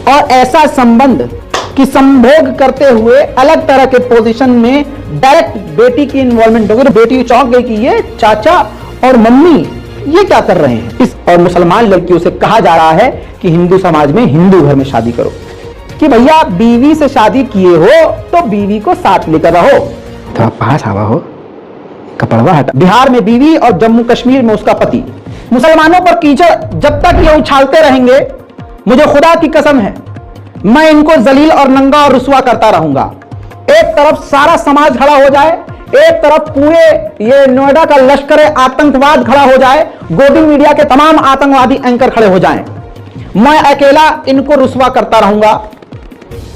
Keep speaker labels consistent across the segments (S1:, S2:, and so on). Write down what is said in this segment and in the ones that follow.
S1: और ऐसा संबंध कि संभोग करते हुए अलग तरह के पोजीशन में डायरेक्ट बेटी की इन्वॉल्वमेंट हो गई। बेटी चौंक गई कि ये चाचा और मम्मी ये क्या कर रहे हैं। इस और मुसलमान लड़कियों से कहा जा रहा है कि हिंदू समाज में हिंदू घर में शादी करो, कि भैया बीवी से शादी किए हो तो बीवी को साथ लेकर रहो। तो पास आवा हो कपड़वा हटा। बिहार में बीवी और जम्मू कश्मीर में उसका पति। मुसलमानों पर कीचड़ जब तक ये उछालते रहेंगे, मुझे खुदा की कसम है मैं इनको जलील और नंगा और रुसवा करता रहूंगा। एक तरफ सारा समाज खड़ा हो जाए, एक तरफ पूरे ये नोएडा का लश्कर आतंकवाद खड़ा हो जाए, गोदी मीडिया के तमाम आतंकवादी एंकर खड़े हो जाएं, मैं अकेला इनको रुसवा करता रहूंगा।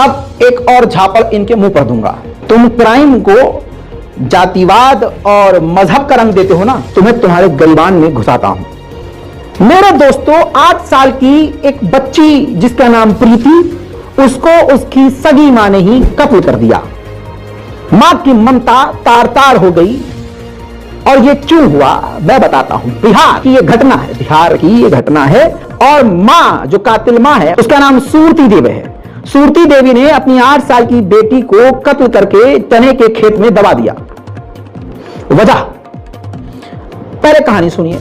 S1: अब एक और झापड़ इनके मुंह पर दूंगा। तुम क्राइम को जातिवाद और मजहब का रंग देते हो ना, तुम्हें तुम्हारे गरीबान में घुसाता हूं। मेरे दोस्तों, 8 साल की एक बच्ची जिसका नाम प्रीति, उसको उसकी सगी मां ने ही कत्ल कर दिया। मां की ममता तार तार हो गई। और ये क्यों हुआ मैं बताता हूं। बिहार की ये घटना है, बिहार की ये घटना है। और मां जो कातिल मां है उसका नाम सूरती देवी है। सूरती देवी ने अपनी 8 साल की बेटी को कत्ल करके चने के खेत में दबा दिया। वजह, पहले कहानी सुनिए।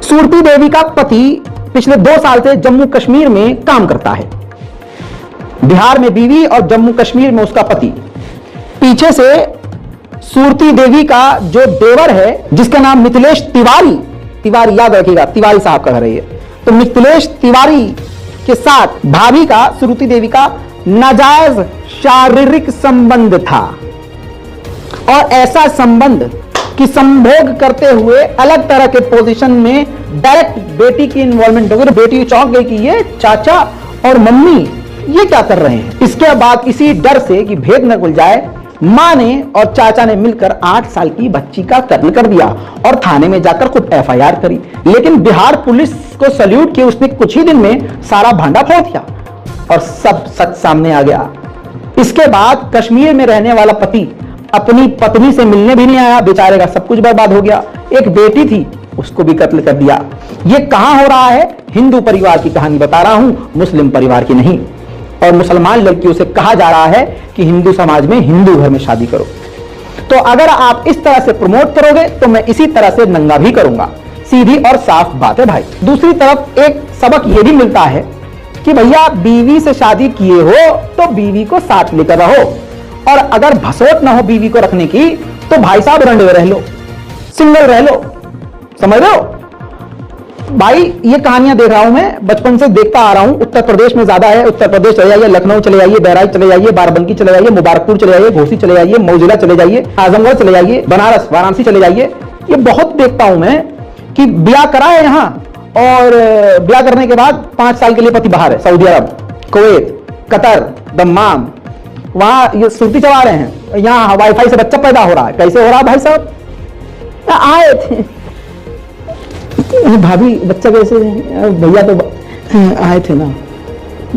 S1: सूरती देवी का पति पिछले 2 साल से जम्मू कश्मीर में काम करता है। बिहार में बीवी और जम्मू कश्मीर में उसका पति। पीछे से सूरती देवी का जो देवर है जिसका नाम मिथिलेश तिवारी, तिवारी याद रखिएगा, तिवारी साहब का घर है ये, तो मिथिलेश तिवारी के साथ भाभी का, सूरती देवी का नाजायज शारीरिक संबंध था। और ऐसा संबंध कि संभोग करते हुए अलग तरह के पोजीशन में डायरेक्ट बेटी की इन्वॉल्वमेंट हो गई। बेटी चौंक गई कि ये चाचा और मम्मी ये क्या कर रहे हैं। इसके बाद इसी डर से कि भेद न खुल जाए, मां ने और चाचा ने मिलकर 8 साल की बच्ची का कत्ल कर दिया और थाने में जाकर खुद FIR करी। लेकिन बिहार पुलिस को सल्यूट किया, उसने कुछ ही दिन में सारा भांडा फोड़ दिया और सब सच सामने आ गया। इसके बाद कश्मीर में रहने वाला पति अपनी पत्नी से मिलने भी नहीं आया, बेचारे का सब कुछ बर्बाद हो गया। एक बेटी थी उसको भी कत्ल कर दिया। यह कहां हो रहा है? हिंदू परिवार की कहानी बता रहा हूं, मुस्लिम परिवार की नहीं। और मुसलमान लड़कियों से कहा जा रहा है कि हिंदू समाज में हिंदू घर में शादी करो। तो अगर आप इस तरह से प्रमोट करोगे तो मैं इसी तरह से नंगा भी करूंगा। सीधी और साफ बात है भाई। दूसरी तरफ एक सबक यह भी मिलता है कि भैया बीवी से शादी किए हो तो बीवी को साथ लेकर रहो, और अगर भसोट ना हो बीवी को रखने की तो भाई साहब रंडे रह लो, सिंगल रह लो। समझ रहे हो भाई? ये कहानियां देख रहा हूं मैं, बचपन से देखता आ रहा हूं। उत्तर प्रदेश में ज्यादा है। उत्तर प्रदेश चले जाइए, लखनऊ चले जाइए, बहराइच चले जाइए, बाराबंकी चले जाइए, मुबारकपुर चले जाइए, घोसी चले जाइए, मौजिला चले जाइए, आजमगढ़ चले जाइए, बनारस वाराणसी चले जाइए। ये बहुत देखता हूं मैं कि ब्याह करा है यहां, और ब्याह करने के बाद 5 साल के लिए पति बाहर है, सऊदी अरब, कुवैत, कतर, दम्माम, वहां ये सुर्ती चला रहे हैं। यहाँ वाईफाई से बच्चा पैदा हो रहा है। कैसे हो रहा है भाई साहब? आए थे भाभी, बच्चा कैसे? भैया तो आए थे ना,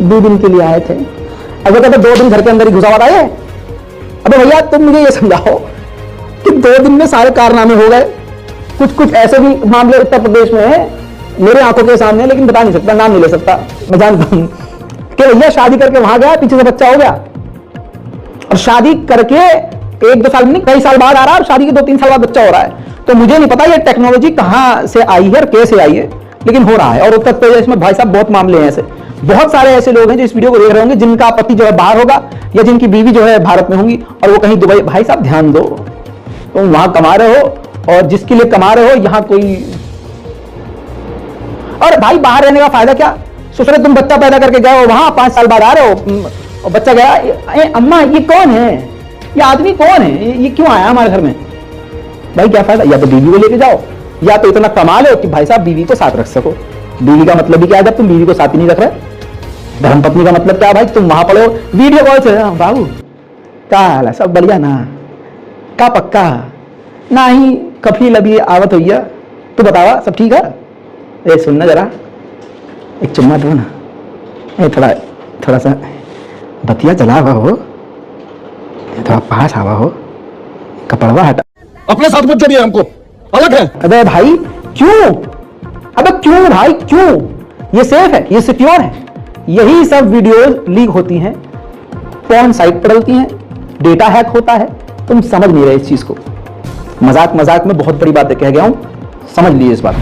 S1: 2 दिन के लिए आए थे। अगर कहते 2 दिन घर के अंदर ही घुसा हुआ था ये। अबे भैया तुम मुझे ये समझाओ कि 2 दिन में सारे कारनामे हो गए। कुछ ऐसे भी मामले उत्तर प्रदेश में है मेरे आंखों के सामने, लेकिन बता नहीं सकता, नाम नहीं ले सकता। मैं जानता हूं कि भैया शादी करके वहां गया, पीछे से बच्चा हो गया, और शादी करके 1-2 साल नहीं, कई साल बाद आ रहा है, शादी के 2-3 साल बाद बच्चा हो रहा है। तो मुझे नहीं पता ये टेक्नोलॉजी कहां से आई है और कैसे आई है, लेकिन हो रहा है। और उत्तर प्रदेश में भाई साहब बहुत मामले हैं ऐसे। बहुत सारे ऐसे लोग हैं जो इस वीडियो को देख रहे होंगे जिनका पति जो है बाहर होगा, या जिनकी बीवी जो है भारत में होंगी और वो कहीं दुबई। भाई साहब ध्यान दो, तुम वहां कमा रहे हो और जिसके लिए कमा रहे हो यहां कोई। और भाई बाहर रहने का फायदा क्या? ससुरे तुम बच्चा पैदा करके गए हो वहां, 5 साल बाद आ रहे हो और बच्चा गया। अम्मा ये कौन है? ये आदमी कौन है? ये क्यों आया हमारे घर में? भाई क्या फायदा? या तो बीवी को लेके जाओ, या तो इतना कमा लो कि भाई साहब बीवी को साथ रख सको। बीवी का मतलब भी क्या है जब तुम बीवी को साथ ही नहीं रख रहे? धर्मपत्नी का मतलब क्या भाई? तुम वहां पढ़ो वीडियो कॉल से, बाबू क्या हाल है, सब बढ़िया ना, का पक्का ना ही कभी लभी आवत हुई है, तू बतावा सब ठीक है? ए सुनना जरा, एक चुम्मा दो ना, थोड़ा सा बतिया जला हुआ हो, थोड़ा पास आवा हो, कपड़वा हटा।
S2: अपने साथ मत जोड़िए, हमको अलग है।
S1: अबे भाई क्यों? अबे क्यों भाई क्यों? ये सेफ है, ये सिक्योर है, यही सब वीडियोस लीक होती हैं, पॉर्न साइट पर डलती हैं, डेटा हैक होता है। तुम समझ नहीं रहे इस चीज को। मजाक मजाक में बहुत बड़ी बातें कह गया हूं, समझ लीजिए इस बात।